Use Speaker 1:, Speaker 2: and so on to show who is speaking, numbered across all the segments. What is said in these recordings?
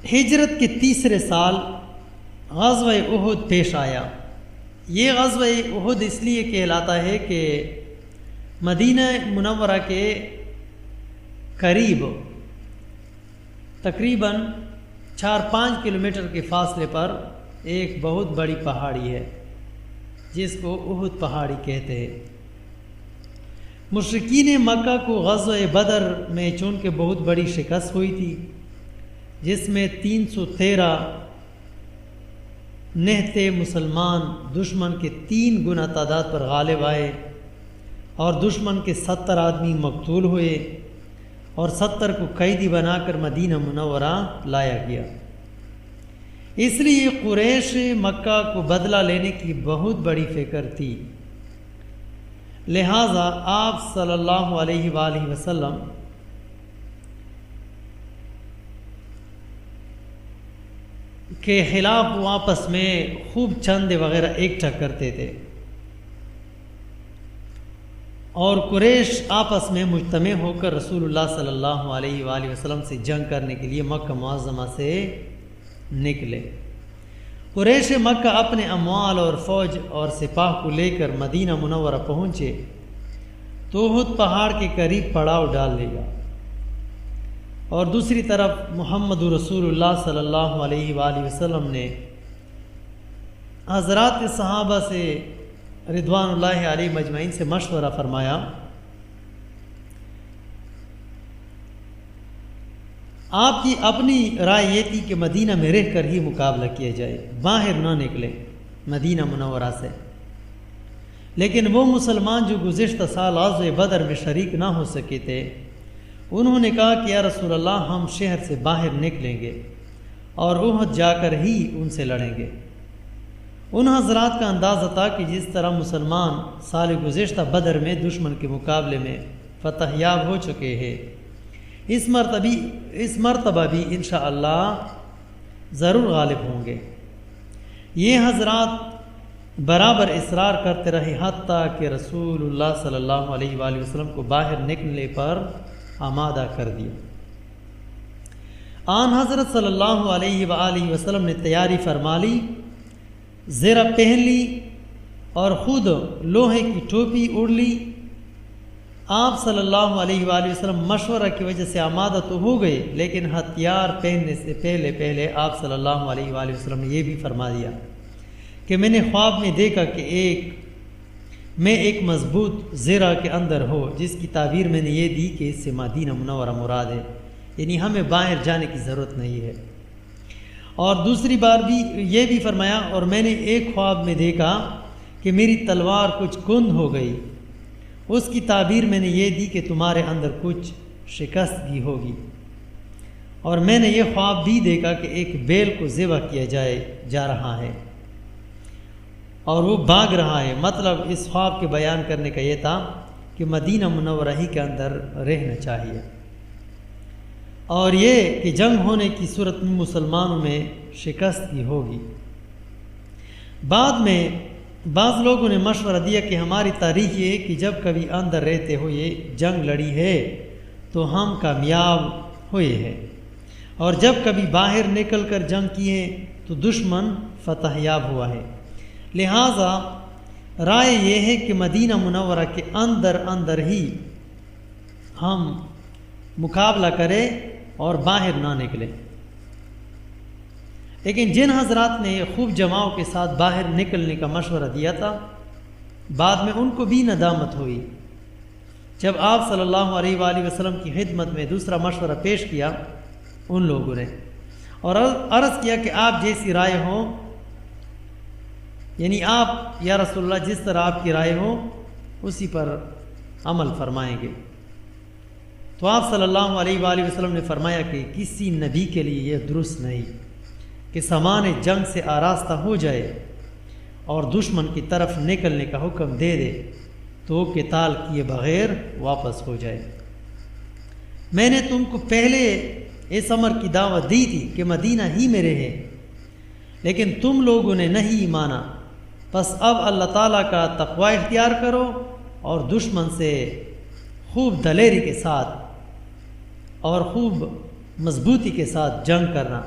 Speaker 1: ہجرت کے تیسرے سال غزوہ احد پیش آیا۔ یہ غزوہ احد اس لیے کہلاتا ہے کہ مدینہ منورہ کے قریب تقریباً 4-5 کلومیٹر کے فاصلے پر ایک بہت بڑی پہاڑی ہے جس کو احد پہاڑی کہتے ہیں۔ مشرکین مکہ کو غزوہ بدر میں چونکہ بہت بڑی شکست ہوئی تھی، جس میں 313 نہتے مسلمان دشمن کے 3 گنا تعداد پر غالب آئے، اور دشمن کے 70 آدمی مقتول ہوئے، اور 70 کو قیدی بنا کر مدینہ منورہ لایا گیا۔ اس لیے قریش مکہ کو بدلہ لینے کی بہت بڑی فکر تھی، لہٰذا آپ صلی اللہ علیہ وآلہ وسلم کے خلاف وہ آپس میں خوب چندے وغیرہ اکٹھا کرتے تھے، اور قریش آپس میں مجتمع ہو کر رسول اللہ صلی اللہ علیہ وآلہ وسلم سے جنگ کرنے کے لیے مکہ معظمہ سے نکلے۔ قریش مکہ اپنے اموال اور فوج اور سپاہ کو لے کر مدینہ منورہ پہنچے تو احد پہاڑ کے قریب پڑاؤ ڈال لیا، اور دوسری طرف محمد رسول اللہ صلی اللہ علیہ وآلہ وسلم نے حضرات صحابہ سے رضوان اللہ علیہ مجمعین سے مشورہ فرمایا، آپ کی اپنی رائے یہ تھی کہ مدینہ میں رہ کر ہی مقابلہ کیا جائے، باہر نہ نکلے مدینہ منورہ سے۔ لیکن وہ مسلمان جو گزشتہ سال غزوہ بدر میں شریک نہ ہو سکے تھے، انہوں نے کہا کہ یا رسول اللہ ہم شہر سے باہر نکلیں گے اور احد جا کر ہی ان سے لڑیں گے۔ ان حضرات کا اندازہ تھا کہ جس طرح مسلمان سال گزشتہ بدر میں دشمن کے مقابلے میں فتح یاب ہو چکے ہیں، اس مرتبہ بھی انشاءاللہ ضرور غالب ہوں گے۔ یہ حضرات برابر اصرار کرتے رہے حتیٰ کہ رسول اللہ صلی اللہ علیہ وآلہ وسلم کو باہر نکلنے پر آمادہ کر دیا۔ آن حضرت صلی اللہ علیہ وآلہ وسلم نے تیاری فرما لی، زرہ پہن لی اور خود لوہے کی ٹوپی اڑ لی۔ آپ صلی اللہ علیہ وآلہ وسلم مشورہ کی وجہ سے آمادہ تو ہو گئے، لیکن ہتھیار پہننے سے پہلے آپ صلی اللہ علیہ وآلہ وسلم نے یہ بھی فرما دیا کہ میں نے خواب میں دیکھا کہ ایک مضبوط زرہ کے اندر ہو، جس کی تعبیر میں نے یہ دی کہ اس سے مدینہ منورہ مراد ہے، یعنی ہمیں باہر جانے کی ضرورت نہیں ہے۔ اور دوسری بار بھی یہ بھی فرمایا، اور میں نے ایک خواب میں دیکھا کہ میری تلوار کچھ کند ہو گئی، اس کی تعبیر میں نے یہ دی کہ تمہارے اندر کچھ شکستگی ہوگی۔ اور میں نے یہ خواب بھی دیکھا کہ ایک بیل کو ذبح کیا جا رہا ہے اور وہ بھاگ رہا ہے۔ مطلب اس خواب کے بیان کرنے کا یہ تھا کہ مدینہ منورہ ہی کے اندر رہنا چاہیے، اور یہ کہ جنگ ہونے کی صورت میں مسلمانوں میں شکستگی ہوگی۔ بعد میں بعض لوگوں نے مشورہ دیا کہ ہماری تاریخ یہ ہے کہ جب کبھی اندر رہتے ہوئے جنگ لڑی ہے تو ہم کامیاب ہوئے ہیں، اور جب کبھی باہر نکل کر جنگ کی ہے تو دشمن فتح یاب ہوا ہے۔ لہٰذا رائے یہ ہے کہ مدینہ منورہ کے اندر ہی ہم مقابلہ کریں اور باہر نہ نکلیں۔ لیکن جن حضرات نے خوب جماعوں کے ساتھ باہر نکلنے کا مشورہ دیا تھا، بعد میں ان کو بھی ندامت ہوئی۔ جب آپ صلی اللہ علیہ وآلہ وسلم کی خدمت میں دوسرا مشورہ پیش کیا ان لوگوں نے، اور عرض کیا کہ آپ جیسی رائے ہو، یعنی آپ یا رسول اللہ جس طرح آپ کی رائے ہو اسی پر عمل فرمائیں گے۔ تو آپ صلی اللہ علیہ وآلہ وسلم نے فرمایا کہ کسی نبی کے لیے یہ درست نہیں کہ سامان جنگ سے آراستہ ہو جائے اور دشمن کی طرف نکلنے کا حکم دے دے تو قتال کیے بغیر واپس ہو جائے۔ میں نے تم کو پہلے اس امر کی دعوت دی تھی کہ مدینہ ہی میں رہے، لیکن تم لوگوں نے نہیں مانا، پس اب اللہ تعالیٰ کا تقوی اختیار کرو اور دشمن سے خوب دلیری کے ساتھ اور خوب مضبوطی کے ساتھ جنگ کرنا،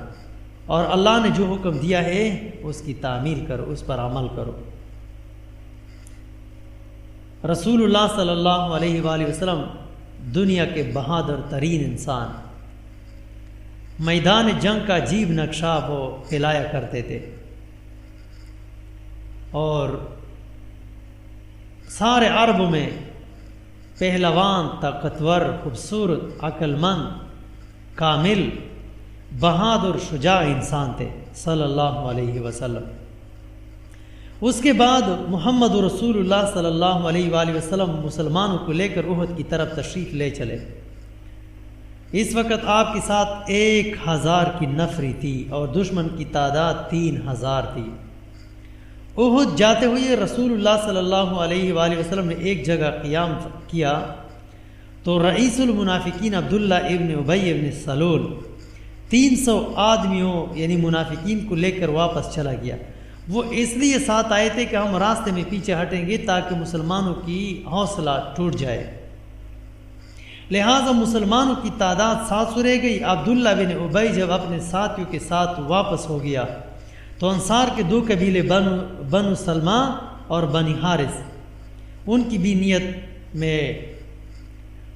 Speaker 1: اور اللہ نے جو حکم دیا ہے اس کی تعمیل کرو، اس پر عمل کرو۔ رسول اللہ صلی اللہ علیہ وآلہ وسلم دنیا کے بہادر ترین انسان، میدان جنگ کا عجیب نقشہ وہ پھیلایا کرتے تھے، اور سارے عرب میں پہلوان، طاقتور، خوبصورت، عقل مند، کامل، بہادر، شجاع انسان تھے صلی اللہ علیہ وسلم۔ اس کے بعد محمد رسول اللہ صلی اللہ علیہ وآلہ وسلم مسلمانوں کو لے کر احد کی طرف تشریف لے چلے۔ اس وقت آپ کے ساتھ 1000 کی نفری تھی اور دشمن کی تعداد 3000 تھی۔ احد جاتے ہوئے رسول اللہ صلی اللہ علیہ وآلہ وسلم نے ایک جگہ قیام کیا تو رئیس المنافقین عبداللہ ابن ابی ابن سلول 300 آدمیوں یعنی منافقین کو لے کر واپس چلا گیا۔ وہ اس لیے ساتھ آئے تھے کہ ہم راستے میں پیچھے ہٹیں گے تاکہ مسلمانوں کی حوصلہ ٹوٹ جائے، لہٰذا مسلمانوں کی تعداد 700 رہ گئی۔ عبداللہ بن ابی جب اپنے ساتھیوں کے ساتھ واپس ہو گیا تو انصار کے 2 قبیلے بنو سلمہ اور بنی حارث، ان کی بھی نیت میں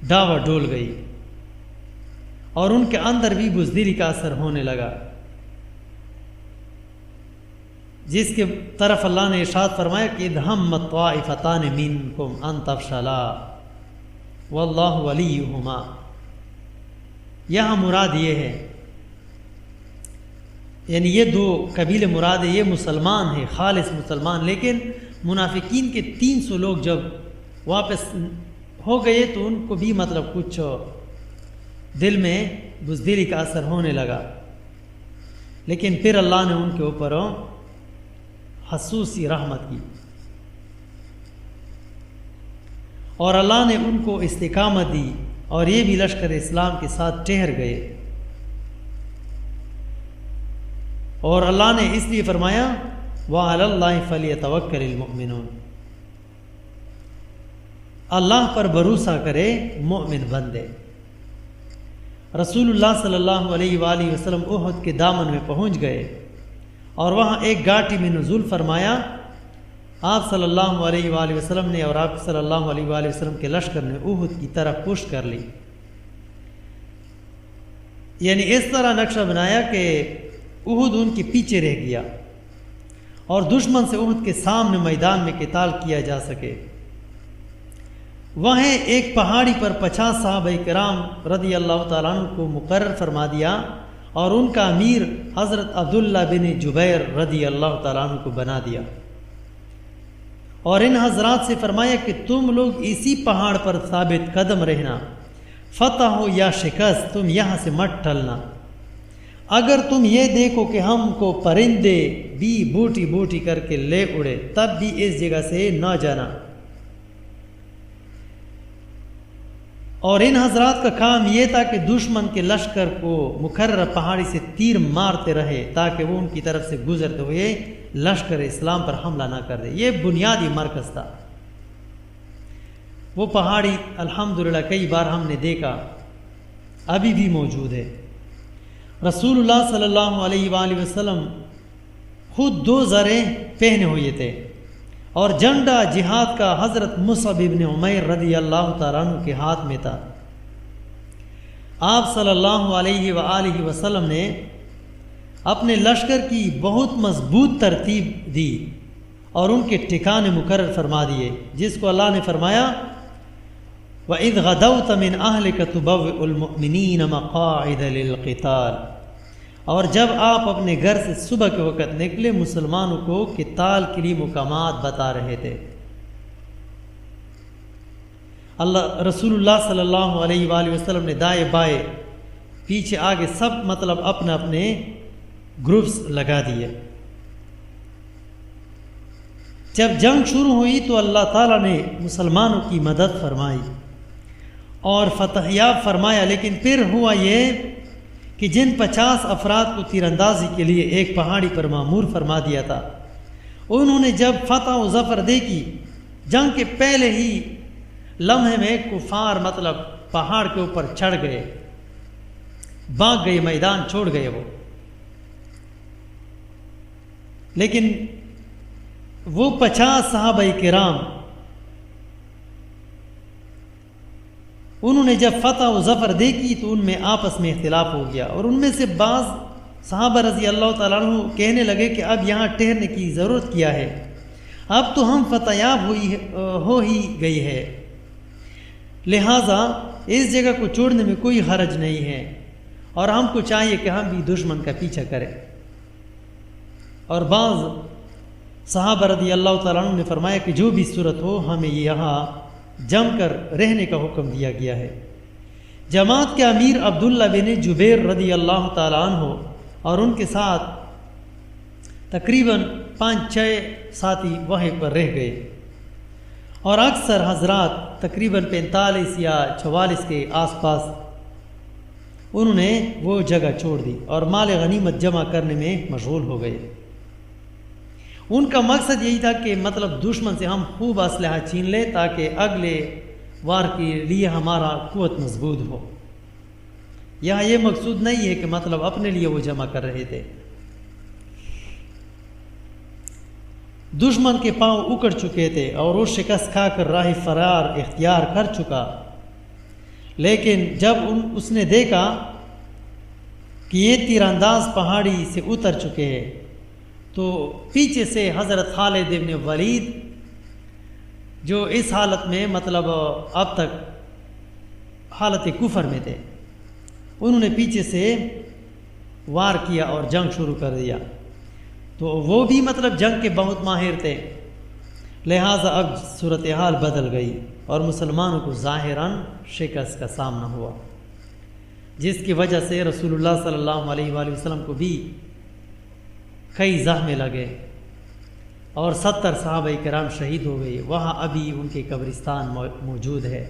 Speaker 1: ڈاوا ڈول گئی اور ان کے اندر بھی بزدلی کا اثر ہونے لگا، جس کے طرف اللہ نے ارشاد فرمایا کہ اذ ہمت طائفتان منکم ان تفشلا واللہ ولیہما۔ یہاں مراد یہ ہے، یعنی یہ 2 قبیلے مراد ہے، یہ مسلمان ہیں، خالص مسلمان، لیکن منافقین کے 300 لوگ جب واپس ہو گئے تو ان کو بھی مطلب کچھ دل میں بزدلی کا اثر ہونے لگا، لیکن پھر اللہ نے ان کے اوپر خصوصی رحمت کی اور اللہ نے ان کو استقامت دی اور یہ بھی لشکر اسلام کے ساتھ ٹھہر گئے، اور اللہ نے اس لیے فرمایا وَعَلَى اللَّهِ فَلْيَتَوَكَّلِ الْمُؤْمِنُونَ، اللہ پر بھروسہ کرے مومن بندے۔ رسول اللہ صلی اللہ علیہ وآلہ وسلم احد کے دامن میں پہنچ گئے اور وہاں ایک گھاٹی میں نزول فرمایا۔ آپ صلی اللہ علیہ وآلہ وسلم نے اور آپ صلی اللہ علیہ وآلہ وسلم کے لشکر نے احد کی طرف پشت کر لی، یعنی اس طرح نقشہ بنایا کہ احد ان کے پیچھے رہ گیا اور دشمن سے احد کے سامنے میدان میں قتال کیا جا سکے۔ وہیں ایک پہاڑی پر 50 صحابہ کرام رضی اللہ تعالیٰ عنہ کو مقرر فرما دیا اور ان کا امیر حضرت عبداللہ بن جبیر رضی اللہ تعالیٰ عنہ کو بنا دیا، اور ان حضرات سے فرمایا کہ تم لوگ اسی پہاڑ پر ثابت قدم رہنا، فتح ہو یا شکست تم یہاں سے مت ٹلنا۔ اگر تم یہ دیکھو کہ ہم کو پرندے بھی بوٹی بوٹی کر کے لے اڑے تب بھی اس جگہ سے نہ جانا۔ اور ان حضرات کا کام یہ تھا کہ دشمن کے لشکر کو مقررہ پہاڑی سے تیر مارتے رہے تاکہ وہ ان کی طرف سے گزرتے ہوئے لشکر اسلام پر حملہ نہ کر دے۔ یہ بنیادی مرکز تھا۔ وہ پہاڑی الحمدللہ کئی بار ہم نے دیکھا، ابھی بھی موجود ہے۔ رسول اللہ صلی اللہ علیہ وآلہ وسلم خود 2 زریں پہنے ہوئے تھے اور جھنڈا جہاد کا حضرت مصعب بن عمیر رضی اللہ تعالیٰ عنہ کے ہاتھ میں تھا۔ آپ صلی اللہ علیہ وآلہ وسلم نے اپنے لشکر کی بہت مضبوط ترتیب دی اور ان کے ٹھکانے مقرر فرما دیے، جس کو اللہ نے فرمایا وَإِذْ غَدَوْتَ مِنْ أَهْلِكَ تُبَوِّئُ الْمُؤْمِنِينَ مَقَاعِدَ لِلْقِتَالِ، اور جب آپ اپنے گھر سے صبح کے وقت نکلے مسلمانوں کو قتال کے لیے مقامات بتا رہے تھے۔ رسول اللہ صلی اللہ علیہ وآلہ وسلم نے دائیں بائیں پیچھے آگے سب مطلب اپنے اپنے گروپس لگا دیے۔ جب جنگ شروع ہوئی تو اللہ تعالیٰ نے مسلمانوں کی مدد فرمائی اور فتح یاب فرمایا، لیکن پھر ہوا یہ کہ جن 50 افراد کو تیر اندازی کے لیے ایک پہاڑی پر معمور فرما دیا تھا، انہوں نے جب فتح و ظفر دیکھی، جنگ کے پہلے ہی لمحے میں کفار مطلب پہاڑ کے اوپر چڑھ گئے، بھاگ گئے، میدان چھوڑ گئے وہ، لیکن وہ 50 صحابہ کرام انہوں نے جب فتح و ظفر دیکھی تو ان میں آپس میں اختلاف ہو گیا، اور ان میں سے بعض صحابہ رضی اللہ تعالیٰ عنہ کہنے لگے کہ اب یہاں ٹھہرنے کی ضرورت کیا ہے، اب تو ہم فتح یاب ہو ہی گئی ہے، لہٰذا اس جگہ کو چھوڑنے میں کوئی حرج نہیں ہے، اور ہم کو چاہیے کہ ہم بھی دشمن کا پیچھا کریں۔ اور بعض صحابہ رضی اللہ تعالیٰ عنہ نے فرمایا کہ جو بھی صورت ہو ہمیں یہاں جم کر رہنے کا حکم دیا گیا ہے۔ جماعت کے امیر عبداللہ بن جبیر رضی اللہ تعالیٰ عنہ اور ان کے ساتھ تقریباً 5-6 ساتھی وہیں پر رہ گئے، اور اکثر حضرات تقریباً 45 یا 44 کے آس پاس انہوں نے وہ جگہ چھوڑ دی اور مال غنیمت جمع کرنے میں مشغول ہو گئے۔ ان کا مقصد یہی تھا کہ مطلب دشمن سے ہم خوب اسلحہ چھین لیں تاکہ اگلے وار کے لیے ہمارا قوت مضبوط ہو۔ یہاں یہ مقصود نہیں ہے کہ مطلب اپنے لیے وہ جمع کر رہے تھے۔ دشمن کے پاؤں اکڑ چکے تھے اور وہ شکست کھا کر راہ فرار اختیار کر چکا، لیکن جب اس نے دیکھا کہ یہ تیر انداز پہاڑی سے اتر چکے ہیں تو پیچھے سے حضرت خالد بن ولید جو اس حالت میں مطلب اب تک حالت کفر میں تھے، انہوں نے پیچھے سے وار کیا اور جنگ شروع کر دیا۔ تو وہ بھی مطلب جنگ کے بہت ماہر تھے، لہٰذا اب صورتحال بدل گئی اور مسلمانوں کو ظاہراً شکست کا سامنا ہوا، جس کی وجہ سے رسول اللہ صلی اللہ علیہ وآلہ وسلم کو بھی کئی زخم لگے اور 70 صحابہ کرام شہید ہو گئے۔ وہاں ابھی ان کے قبرستان موجود ہے،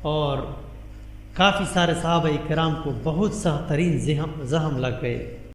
Speaker 1: اور کافی سارے صحابہ کرام کو بہت سخت ترین زخم لگ گئے۔